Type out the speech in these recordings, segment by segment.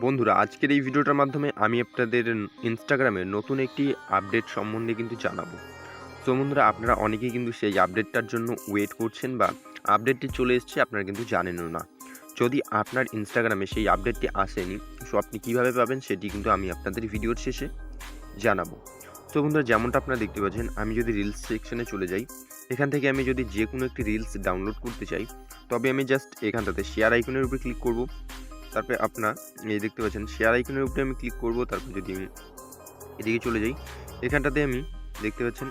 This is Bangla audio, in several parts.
বন্ধুরা, আজকের এই ভিডিওটার মাধ্যমে আমি আপনাদের ইনস্টাগ্রামে নতুন একটি আপডেট সম্বন্ধে কিন্তু জানাবো। তো বন্ধুরা, আপনারা অনেকেই কিন্তু সেই আপডেটটার জন্য ওয়েট করছেন বা আপডেটটি চলে এসছে আপনারা কিন্তু জানেনও না। যদি আপনার ইনস্টাগ্রামে সেই আপডেটটি আসেনি, সো আপনি কীভাবে পাবেন সেটি কিন্তু আমি আপনাদের ভিডিওর শেষে জানাবো। তো বন্ধুরা, যেমনটা আপনারা দেখতে পাচ্ছেন, আমি যদি রিলস সেকশনে চলে যাই, এখান থেকে আমি যদি যে কোনো একটি রিলস ডাউনলোড করতে চাই, তবে আমি জাস্ট এখানটাতে শেয়ার আইকনের উপরে ক্লিক করব। তারপরে আপনার এই দেখতে পাচ্ছেন শেয়ার আইকনের উপরে আমি ক্লিক করব। তারপর যদি আমি এদিকে চলে যাই, এখানটাতে আমি দেখতে পাচ্ছেন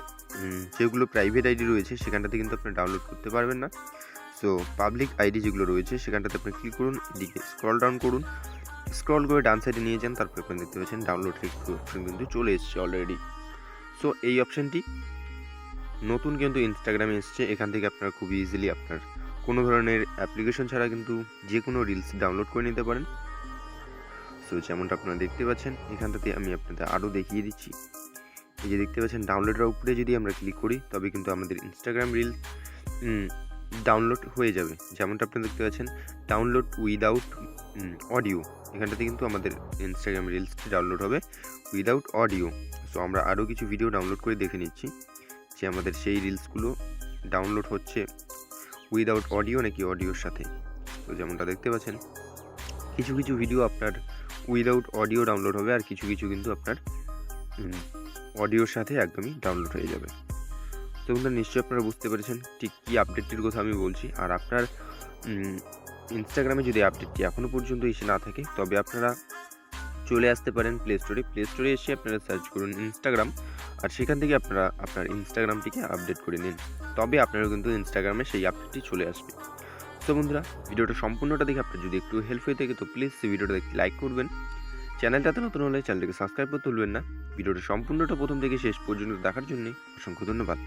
যেগুলো প্রাইভেট আইডি রয়েছে সেখানটাতে কিন্তু আপনি ডাউনলোড করতে পারবেন না। সো পাবলিক আইডি যেগুলো রয়েছে সেখানটাতে আপনি ক্লিক করুন, এদিকে স্ক্রল ডাউন করুন, স্ক্রল করে ডান সাইডে নিয়ে যান। তারপর আপনি দেখতে পাচ্ছেন ডাউনলোড অপশন কিন্তু চলে এসেছে অলরেডি। সো এই অপশানটি নতুন কিন্তু ইনস্টাগ্রামে এসছে। এখান থেকে আপনারা খুব ইজিলি আপনার কোনো ধরনের অ্যাপ্লিকেশন ছাড়া কিন্তু যে কোনো রিলস ডাউনলোড করে নিতে পারেন। সো যেমনটা আপনারা দেখতে পাচ্ছেন, এখানটাতে আমি আপনাদের আরও দেখিয়ে দিচ্ছি। এই যে দেখতে পাচ্ছেন ডাউনলোডের উপরে যদি আমরা ক্লিক করি, তবে কিন্তু আমাদের ইনস্টাগ্রাম রিলস ডাউনলোড হয়ে যাবে। যেমনটা আপনারা দেখতে পাচ্ছেন ডাউনলোড উইদাউট অডিও, এখানটাতে কিন্তু আমাদের ইনস্টাগ্রাম রিলসটি ডাউনলোড হবে উইদাউট অডিও। সো আমরা আরও কিছু ভিডিও ডাউনলোড করে দেখে নিচ্ছি যে আমাদের সেই রিলসগুলো ডাউনলোড হচ্ছে উইদাউট অডিও নাকি অডিওর সাথে। তো যেমনটা দেখতে পাচ্ছেন কিছু কিছু ভিডিও আপনার উইদাউট অডিও ডাউনলোড হবে, আর কিছু কিছু কিন্তু আপনার অডিওর সাথে একদমই ডাউনলোড হয়ে যাবে। তো বন্ধুরা, নিশ্চয়ই আপনারা বুঝতে পেরেছেন ঠিক কী আপডেটটির কথা আমি বলছি। আর আপনার ইনস্টাগ্রামে যদি আপডেটটি এখনও পর্যন্ত এসে না থাকে, তবে আপনারা চলে আসতে পারেন প্লে স্টোরে এসে আপনারা সার্চ করুন ইনস্টাগ্রাম, আর সেখান থেকে আপনারা আপনার ইনস্টাগ্রামটিকে আপডেট করে নিন। তবে আপনারা কিন্তু ইনস্টাগ্রামে সেই আপডেটটি চলে আসবে। তো বন্ধুরা, ভিডিওটা সম্পূর্ণটা দেখে আপনার যদি একটু হেল্প হয়ে থাকে, তো প্লিজ ভিডিওটা দেখে লাইক করবেন। চ্যানেলটাতে নতুন হলে চ্যানেলটিকে সাবস্ক্রাইব করতে ভুলবেন না। ভিডিওটা সম্পূর্ণটা প্রথম থেকে শেষ পর্যন্ত দেখার জন্য অসংখ্য ধন্যবাদ।